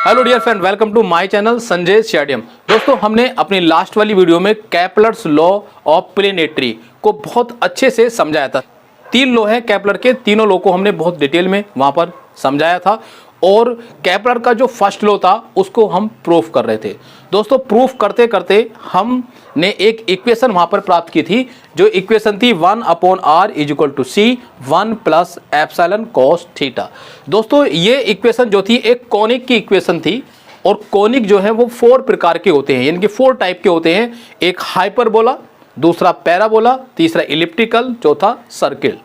Hello dear friend, welcome to my channel Sanjay stadium. दोस्तों, हमने अपनी लास्ट वाली वीडियो में केपलर्स लॉ ऑफ प्लेनेटरी को बहुत अच्छे से समझाया था। 3 लॉ हैं केपलर के, तीनों लॉ को हमने बहुत डिटेल में वहां पर समझाया था और केपलर का जो फर्स्ट लॉ था उसको हम प्रूफ कर रहे थे। दोस्तों, प्रूफ करते करते हमने एक इक्वेशन वहां पर प्राप्त की थी, जो इक्वेशन थी 1/r = c 1 + epsilon cos theta. दोस्तों, ये इक्वेशन जो थी एक कॉनिक की इक्वेशन थी और कॉनिक जो है वो 4 प्रकार के होते हैं, यानी कि 4 टाइप के होते हैं। एक हाइपरबोला, दूसरा पैराबोला, तीसरा इलिप्टिकल, चौथा सर्किल।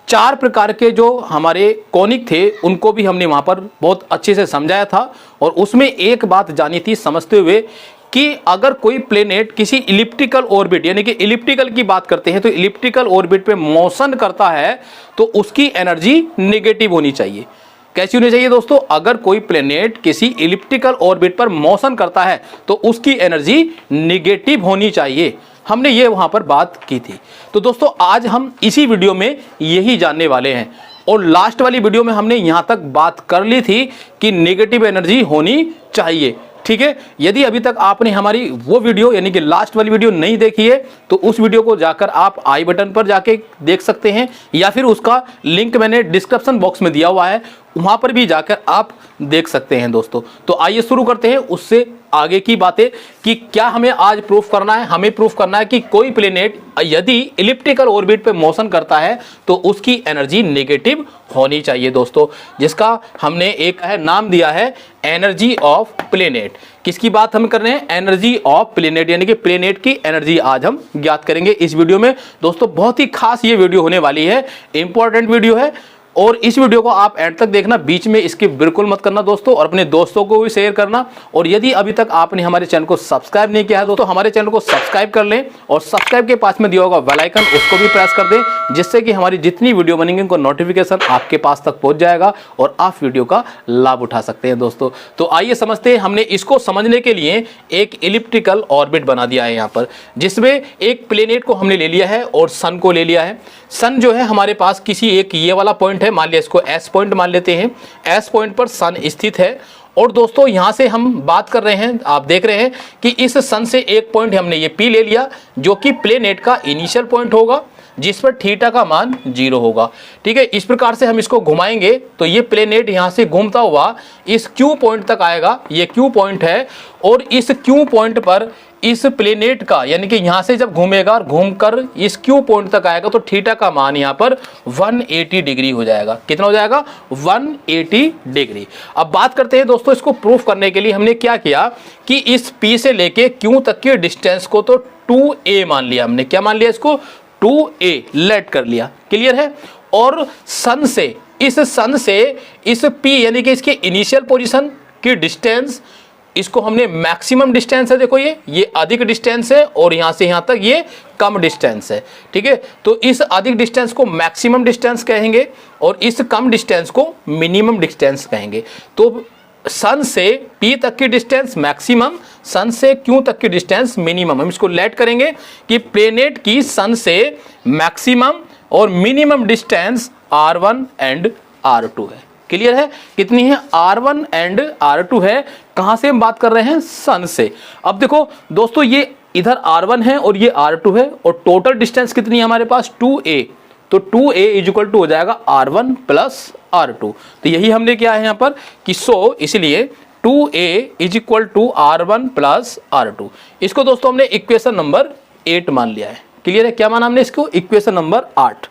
4 प्रकार के जो हमारे कॉनिक थे उनको भी हमने वहां पर बहुत अच्छे से समझाया था और उसमें एक बात जानी थी समझते हुए कि अगर कोई प्लेनेट किसी इलिप्टिकल ऑर्बिट, यानी कि इलिप्टिकल की बात करते हैं तो इलिप्टिकल ऑर्बिट पे मोशन करता है तो उसकी एनर्जी नेगेटिव होनी चाहिए। कैसी होनी चाहिए दोस्तों? अगर कोई प्लेनेट किसी इलिप्टिकल ऑर्बिट पर मोशन करता है तो उसकी एनर्जी नेगेटिव होनी चाहिए। हमने ये वहां पर बात की थी। तो दोस्तों, आज हम इसी वीडियो में यही जानने वाले हैं और लास्ट वाली वीडियो में हमने यहां तक बात कर ली थी कि नेगेटिव एनर्जी होनी चाहिए। ठीक है, यदि अभी तक आपने हमारी वो वीडियो यानी कि लास्ट वाली वीडियो नहीं देखी है तो उस वीडियो को जाकर आप आई बटन पर जाके देख सकते हैं या फिर उसका लिंक मैंने डिस्क्रिप्शन बॉक्स में दिया हुआ है, वहां पर भी जाकर आप देख सकते हैं। दोस्तों, तो आइए शुरू करते हैं उससे आगे की बातें कि क्या हमें आज प्रूफ करना है। हमें प्रूफ करना है कि कोई प्लेनेट यदि इलिप्टिकल ऑर्बिट पे मोशन करता है तो उसकी एनर्जी नेगेटिव होनी चाहिए। दोस्तों, जिसका हमने एक नाम दिया है एनर्जी ऑफ प्लेनेट। किसकी बात हम कर रहे हैं? एनर्जी ऑफ प्लेनेट, यानी कि प्लेनेट की एनर्जी आज हम ज्ञात करेंगे इस वीडियो में। दोस्तों, बहुत ही खास ये वीडियो होने वाली है, इंपॉर्टेंट वीडियो है और इस वीडियो को आप एंड तक देखना, बीच में स्किप बिल्कुल मत करना दोस्तों, और अपने दोस्तों को भी शेयर करना। और यदि अभी तक आपने हमारे चैनल को सब्सक्राइब नहीं किया है दोस्तों, हमारे चैनल को सब्सक्राइब कर लें और सब्सक्राइब के पास में दिया होगा बेल आइकन, उसको भी प्रेस कर दें, जिससे कि हमारी जितनी वीडियो बनेंगे उनको नोटिफिकेशन आपके पास तक पहुंच जाएगा और आप वीडियो का लाभ उठा सकते हैं। दोस्तों, तो आइए समझते हैं। हमने इसको समझने के लिए एक इलिप्टिकल ऑर्बिट बना दिया है यहाँ पर, जिसमें एक प्लेनेट को हमने ले लिया है और सन को ले लिया है। सन जो है हमारे पास किसी एक ये वाला पॉइंट है, मान लिया इसको एस पॉइंट मान लेते हैं। एस पॉइंट पर सन स्थित है और दोस्तों यहां से हम बात कर रहे हैं, आप देख रहे हैं कि इस सन से एक पॉइंट हमने ये पी ले लिया जो कि प्लेनेट का इनिशियल पॉइंट होगा, जिस पर थीटा का मान 0 होगा। ठीक है, इस प्रकार से हम इसको घुमाएंगे तो ये प्लेनेट यहां से घूमता हुआ इस क्यू पॉइंट तक आएगा। ये क्यू पॉइंट है और इस क्यू पॉइंट पर इस प्लेनेट का, यानी कि यहां से जब घूमेगा और घूमकर इस क्यू पॉइंट तक आएगा तो थीटा का मान यहां पर 180 डिग्री हो जाएगा। कितना हो जाएगा? 180 डिग्री। अब बात करते हैं दोस्तों, इसको प्रूफ करने के लिए हमने क्या किया कि इस P से लेके Q तक के डिस्टेंस को तो 2a मान लिया हमने। क्या मान लिया इसको? 2a लेट कर लिया। क्लियर है? और सन से इस P यानी कि इसके इनिशियल पोजीशन की डिस्टेंस, इसको हमने मैक्सिमम डिस्टेंस है, देखो ये अधिक डिस्टेंस है और यहां से यहां तक ये कम डिस्टेंस है। ठीक है, तो इस अधिक डिस्टेंस को मैक्सिमम डिस्टेंस कहेंगे और इस कम डिस्टेंस को मिनिमम डिस्टेंस कहेंगे। तो सन से P तक की डिस्टेंस मैक्सिमम, सन से Q तक की डिस्टेंस मिनिमम। हम इसको लेट करेंगे कि प्लेनेट की सन से मैक्सिमम और minimum distance R1 and R2 है। क्लियर है? कितनी है? R1 एंड R2 है। कहां से हम बात कर रहे हैं? सन से। अब देखो दोस्तों, ये इधर R1 है और ये R2 है और टोटल डिस्टेंस कितनी है हमारे पास? 2a। तो 2a = हो जाएगा R1 + R2। तो यही हमने किया है यहां पर कि इसलिए 2a = R1 + R2। इसको दोस्तों हमने इक्वेशन नंबर 8 मान लिया है। क्लियर है? क्या माना हमने इसको? Equation number 8।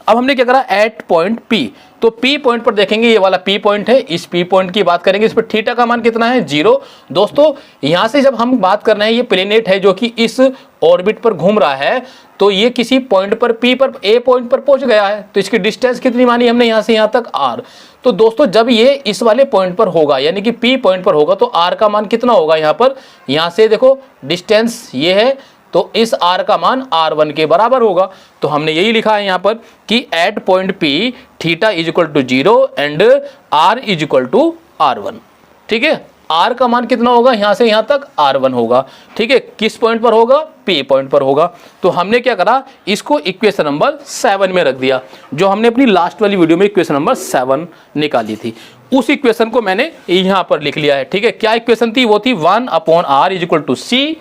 अब हमने क्या करा? एट पॉइंट P, तो P पॉइंट पर देखेंगे, ये वाला P पॉइंट है, इस P पॉइंट की बात करेंगे। इस पर थीटा का मान कितना है? 0। दोस्तों, यहां से जब हम बात कर रहे हैं, ये प्लेनेट है जो कि इस ऑर्बिट पर घूम रहा है, तो ये किसी पॉइंट पर P पर A पॉइंट पर पहुंच गया है, तो इसकी डिस्टेंस कितनी मानी हमने यहां से यहां तक? R। तो दोस्तों, जब ये इस वाले पॉइंट पर होगा यानी कि P पॉइंट पर होगा तो R का मान कितना होगा? यहां पर, यहां से देखो डिस्टेंस ये है तो इस R का मान R1 के बराबर होगा। तो हमने यही लिखा है यहाँ पर कि at point P theta = 0 and R = R1। ठीक है, R का मान कितना होगा? यहाँ से यहाँ तक R1 होगा। ठीक है, किस पॉइंट पर होगा? P पॉइंट पर होगा। तो हमने क्या करा? इसको इक्वेशन नंबर 7 में रख दिया, जो हमने अपनी लास्ट वाली वीडियो में इक्वेशन नंबर 7 निकाली थी। उस इक्वेशन को मैंने यहां पर लिख लिया है। ठीक है, क्या इक्वेशन थी? वो थी 1/r equal to C,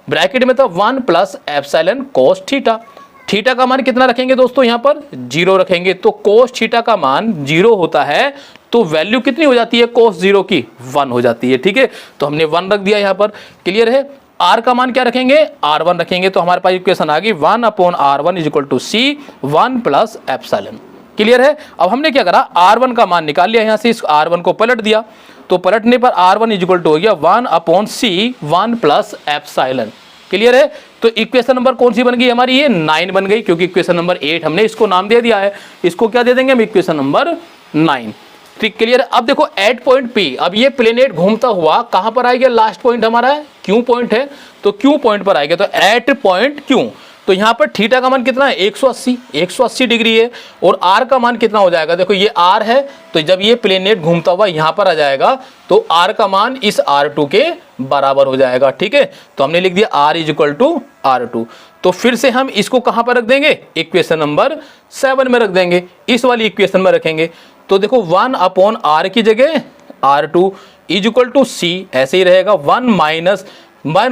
bracket में था 1 plus epsilon cos theta. Theta का मान कितना रखेंगे दोस्तों? यहां पर 0 रखेंगे, तो कोस थीटा का मान 0 होता है, तो वैल्यू कितनी हो जाती है कोस 0 की? 1 हो जाती है। ठीक है, तो हमने 1 रख दिया यहां पर। क्लियर है? r का मान क्या रखेंगे? r1 रखेंगे, तो हमारे पास इक्वेशन आ गई 1/r1 is equal to C 1 plus epsilon. Clear है? अब हमने क्या करा, r1 का मान निकाल लिया, यहां से इस r1 को पलट दिया, तो पलटने पर r1 इज इक्वल टू हो गया 1/c 1 प्लस एप्सिलॉन। क्लियर है? तो इक्वेशन नंबर कौन सी बन गई हमारी? ये 9 बन गई, क्योंकि इक्वेशन नंबर 8 हमने इसको नाम दे दिया है, इसको क्या दे देंगे हम? Equation number 9। ठीक, क्लियर है? अब देखो एट पॉइंट P, अब ये प्लेनेट घूमता हुआ कहां पर आएगा? लास्ट पॉइंट हमारा है Q पॉइंट है, तो Q पॉइंट पर आएगा, तो एट पॉइंट Q। तो यहां पर थीटा का मान कितना है? 180 डिग्री है, और r का मान कितना हो जाएगा? देखो ये r है, तो जब ये प्लेनेट घूमता हुआ यहां पर आ जाएगा, तो r का मान इस r2 के बराबर हो जाएगा। ठीक है, तो हमने लिख दिया r is equal to r2। तो फिर से हम इसको कहां पर रख देंगे? इक्वेशन नंबर 7 में रख देंगे, इस वाली इक्वेशन में रखेंगे। तो देखो 1/r की जगह r2 is equal to c, ऐसे ही रहेगा। 1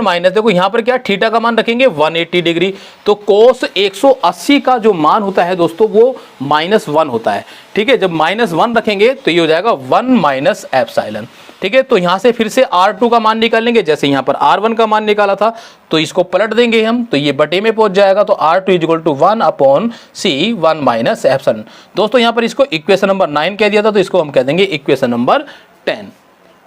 माइनस देखो यहाँ पर क्या थीटा का मान रखेंगे? 180 डिग्री, तो कोस 180 का जो मान होता है दोस्तों वो -1 होता है। ठीक है, जब -1 रखेंगे तो ये हो जाएगा 1 माइनस एप्सिलॉन। ठीक है, तो यहाँ से फिर से r2 का मान निकाल लेंगे, जैसे यहाँ पर r1 का मान निकाला था, तो इसको पलट देंगे हम, तो ये बटे में पहुंच जाएगा, तो r2 is equal to 1/c 1 minus epsilon. दोस्तों यहाँ पर इसको इक्वेशन नंबर 9 कह दिया था, तो इसको हम कह देंगे इक्वेशन नंबर 10।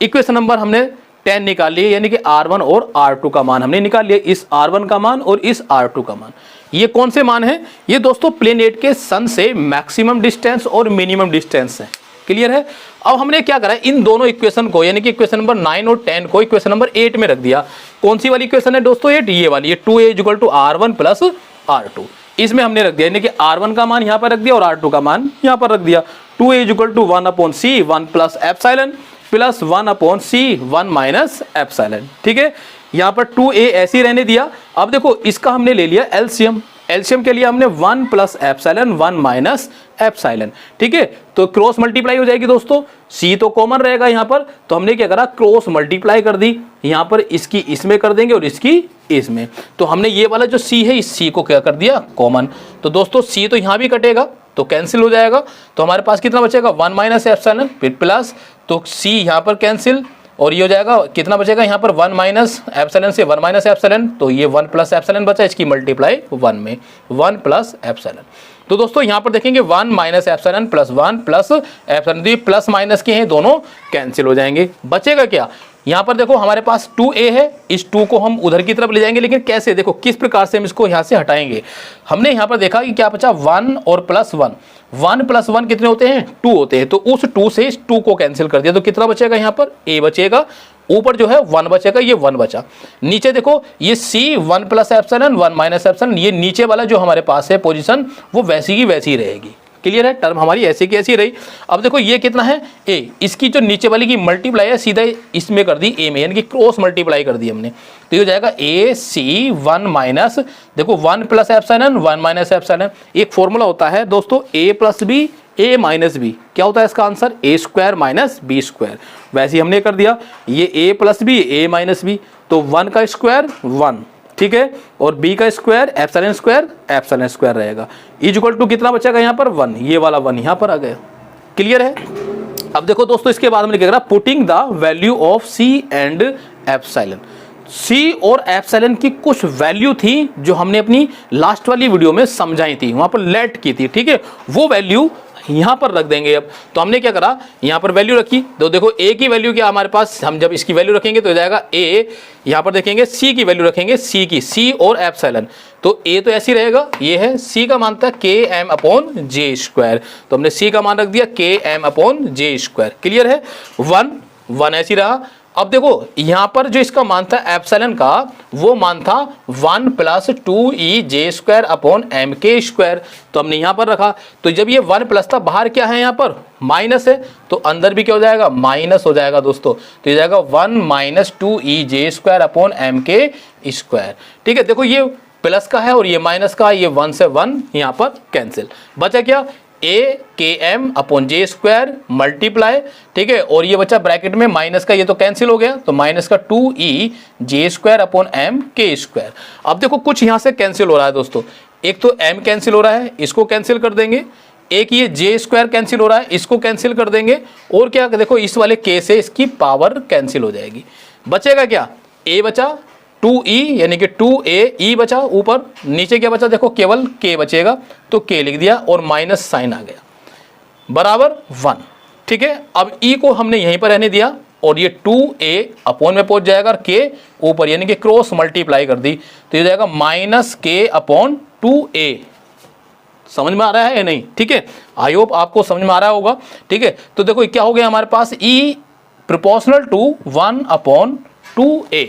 इक्वेशन नंबर हमने 10 निकाल लिए, यानी कि r1 और r2 का मान हमने निकाल लिया, इस r1 का मान और इस r2 का मान। ये कौन से मान है? ये दोस्तों प्लेनेट के सन से मैक्सिमम डिस्टेंस और मिनिमम डिस्टेंस है। क्लियर है? अब हमने क्या करा, इन दोनों इक्वेशन को, यानी कि इक्वेशन नंबर 9 और 10 को इक्वेशन नंबर 8 में रख दिया। कौन सी वाली इक्वेशन है दोस्तों? 8, ये वाली, ये 2a is equal to r1 plus r2, इसमें हमने रख दिया, यानी कि r1 का मान यहाँ पर रख दिया और r2 का मान यहाँ पर रख दिया। 2a is equal to 1/c 1 plus epsilon plus 1/c 1 minus epsilon. ठीक है, यहाँ पर 2a ऐसे ही रहने दिया। अब देखो इसका हमने ले लिया एलसीएम, एलसीएम के लिए हमने 1 प्लस एप्सिलॉन 1 माइनस एप्सिलॉन। ठीक है, तो क्रॉस मल्टीप्लाई हो जाएगी दोस्तों, c तो कॉमन रहेगा यहाँ पर, तो हमने क्या करा, क्रॉस मल्टीप्लाई कर दी, यहाँ पर इसकी इसमें कर देंगे और इसकी इसमें, तो हमने ये वाला जो c है इस c को क्या कर दिया? कॉमन। तो दोस्तों c तो यहाँ भी कटेगा, तो कैंसिल हो जाएगा, तो हमारे पास कितना बचेगा? 1 माइनस एप्सिलॉन, फिर प्लस, तो c यहाँ पर कैंसिल, और ये हो जाएगा, कितना बचेगा यहाँ पर? 1 माइनस एप्सिलॉन से 1 माइनस एप्सिलॉन, तो ये 1 प्लस एप्सिलॉन बचा, इसकी मल्टीप्लाई 1 में, 1 प्लस एप्सिलॉन। तो दोस्तों यहाँ पर देखेंगे 1 minus epsilon plus 1 plus epsilon, तो ये प्लस माइनस के हैं, दोनों कैंसिल हो जाएंगे। बचेगा क्या? यहाँ पर देखो हमारे पास 2a है, इस 2 को हम उधर की तरफ ले जाएंगे, लेकिन कैसे? देखो किस प्रकार से हम इसको यहाँ से हटाएंगे। हमने यहाँ पर देखा कि क्या बचा? 1 और प्लस 1, 1 प्लस 1 कितने होते हैं? 2 होते हैं, तो उस 2 से इस 2 को कैंसिल कर दिया, तो कितना बचेगा? यहाँ पर a बचेगा, ऊपर जो है 1 बचेगा, ये 1 बचा। नीचे देखो ये c 1 plus epsilon 1 minus epsilon, ये नीचे वाला जो हमारे पास है पोजीशन वो वैसी की वैसी ही रहेगी। क्लियर है? टर्म हमारी ऐसी की ऐसी रही। अब देखो ये कितना है? a, इसकी जो नीचे वाली की मल्टीप्लाई है सीधा इसमें कर दी a में, यानी कि क्रॉस मल्टीप्लाई कर दी हमने, तो ये हो जाएगा a c 1 माइनस, देखो 1 प्लस एप्सिलॉन 1 माइनस एप्सिलॉन। एक फॉर्मूला होता है दोस्तों a plus B a minus B, क्या होता है इसका answer? a square minus B square. वैसे ही हमने कर दिया, ये a plus B a minus B, तो 1 का स्क्वायर 1, ठीक है, और b का स्क्वायर एप्सिलॉन स्क्वायर रहेगा, इज इक्वल टू कितना बचेगा यहाँ पर? 1, ये वाला 1 यहाँ पर आ गया। क्लियर है? अब देखो दोस्तों इसके बाद हमने क्या करा, putting the value of c and epsilon. c और एप्सिलॉन की कुछ वैल्यू थी जो हमने अपनी लास्ट वाली वीडियो में समझाई थी, वहां पर लेट की थी। ठीक है, वो वैल्यू यहाँ पर रख देंगे। अब तो हमने क्या करा, यहाँ पर वैल्यू रखी, तो देखो a की वैल्यू क्या हमारे पास, हम जब इसकी वैल्यू रखेंगे तो हो जाएगा a, यहाँ पर देखेंगे c की वैल्यू रखेंगे, c की, c और एप्सिलॉन, तो a तो ऐसी रहेगा, ये है, c का मान था km/j², तो हमने c का मान रख दिया km/j²। क्लियर है? 1 ऐसी रहा। अब देखो यहाँ पर जो इसका मान था एप्सिलॉन का, वो मान था 1 प्लस 2e/m², तो हमने यहाँ पर रखा, तो जब ये 1 प्लस था, बाहर क्या है यहाँ पर? माइनस है, तो अंदर भी क्या हो जाएगा? माइनस हो जाएगा दोस्तों, तो ये जाएगा 1 माइनस 2e/m²। ठीक है, देखो ये प्लस का है और ये माइनस का, ये 1 से 1 यहाँ पर कैंसिल, बचा क्या? A K M upon J square multiply, ठीक है, और ये बचा ब्रैकेट में माइनस का, ये तो कैंसिल हो गया, तो माइनस का 2e J square upon M K square. अब देखो कुछ यहाँ से कैंसिल हो रहा है दोस्तों, एक तो m कैंसिल हो रहा है, इसको कैंसिल कर देंगे, एक ये जे स्क्वायर कैंसिल हो रहा है, इसको कैंसिल कर देंगे, और क्या देखो इस वाले k से इसकी पावर कैंसिल हो जाएगी, बचेगा क्या, a बचा 2e यानी कि 2a, e बचा ऊपर, नीचे क्या बचा देखो केवल k बचेगा, तो k लिख दिया और माइनस साइन आ गया बराबर 1, ठीक है। अब e को हमने यहीं पर रहने दिया और ये 2a अपॉन में पहुंच जाएगा और k ऊपर यानी कि क्रॉस मल्टीप्लाई कर दी, तो ये जाएगा माइनस k अपॉन 2a। समझ में आ रहा है या नहीं, ठीक है, आई होप आपको समझ में आ रहा होगा, ठीक है। तो देखो क्या हो गया हमारे पास, e proportional to 1 upon 2a,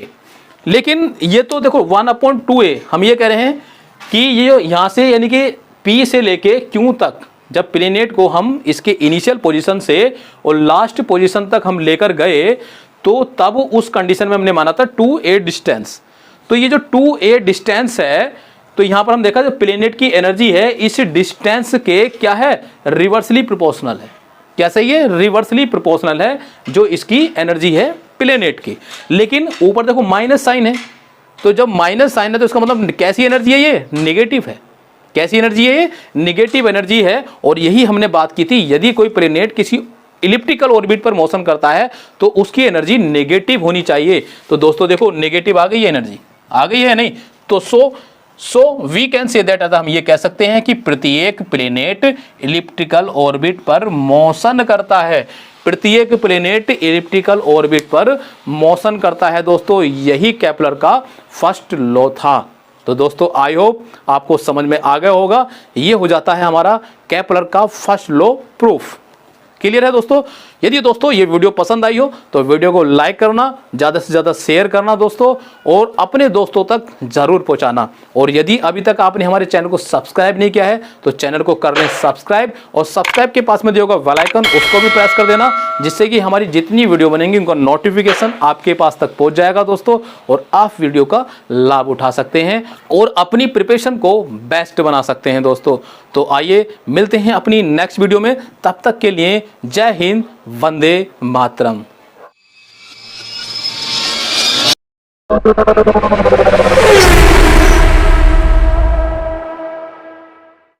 लेकिन ये तो देखो 1 अपॉन 2a, हम ये कह रहे हैं कि ये यहाँ से यानी कि P से लेके Q तक, जब प्लेनेट को हम इसके इनिशियल पोजीशन से और लास्ट पोजीशन तक हम लेकर गए, तो तब उस कंडीशन में हमने माना था 2a डिस्टेंस। तो ये जो 2a डिस्टेंस है, तो यहाँ पर हम देखा जो प्लेनेट की एनर्जी है इस डिस्टेंस के क्या है, रिवर्सली प्रोपोर्शनल है। क्या सही है, रिवर्सली प्रोपोर्शनल है जो इसकी एनर्जी है प्लेनेट की। लेकिन ऊपर देखो माइनस साइन है, तो जब माइनस साइन है तो इसका मतलब कैसी एनर्जी है, ये नेगेटिव है। कैसी एनर्जी है, ये नेगेटिव एनर्जी है। और यही हमने बात की थी, यदि कोई प्लेनेट किसी इलिप्टिकल ऑर्बिट पर मोशन करता है तो उसकी एनर्जी नेगेटिव होनी चाहिए। तो दोस्तों देखो नेगेटिव आ गई है, एनर्जी आ गई है नहीं, तो so we can say that, हम ये कह सकते हैं कि प्रत्येक प्लेनेट इलिप्टिकल ऑर्बिट पर मोशन करता है, प्रत्येक प्लेनेट इलिप्टिकल ऑर्बिट पर मोशन करता है दोस्तों। यही केपलर का फर्स्ट लॉ था। तो दोस्तों आई होप आपको समझ में आ गया होगा, ये हो जाता है हमारा केपलर का फर्स्ट लॉ प्रूफ। क्लियर है दोस्तों। यदि दोस्तों ये वीडियो पसंद आई हो तो वीडियो को लाइक करना, ज़्यादा से ज़्यादा शेयर करना दोस्तों, और अपने दोस्तों तक ज़रूर पहुंचाना। और यदि अभी तक आपने हमारे चैनल को सब्सक्राइब नहीं किया है तो चैनल को कर लें सब्सक्राइब, और सब्सक्राइब के पास में दिया होगा बेल आइकन, उसको भी प्रेस कर देना, जिससे कि हमारी जितनी वीडियो बनेंगी उनका नोटिफिकेशन आपके पास तक पहुँच जाएगा दोस्तों, और आप वीडियो का लाभ उठा सकते हैं और अपनी प्रिपरेशन को बेस्ट बना सकते हैं दोस्तों। तो आइए मिलते हैं अपनी नेक्स्ट वीडियो में, तब तक के लिए जय हिंद, वंदे मातरम।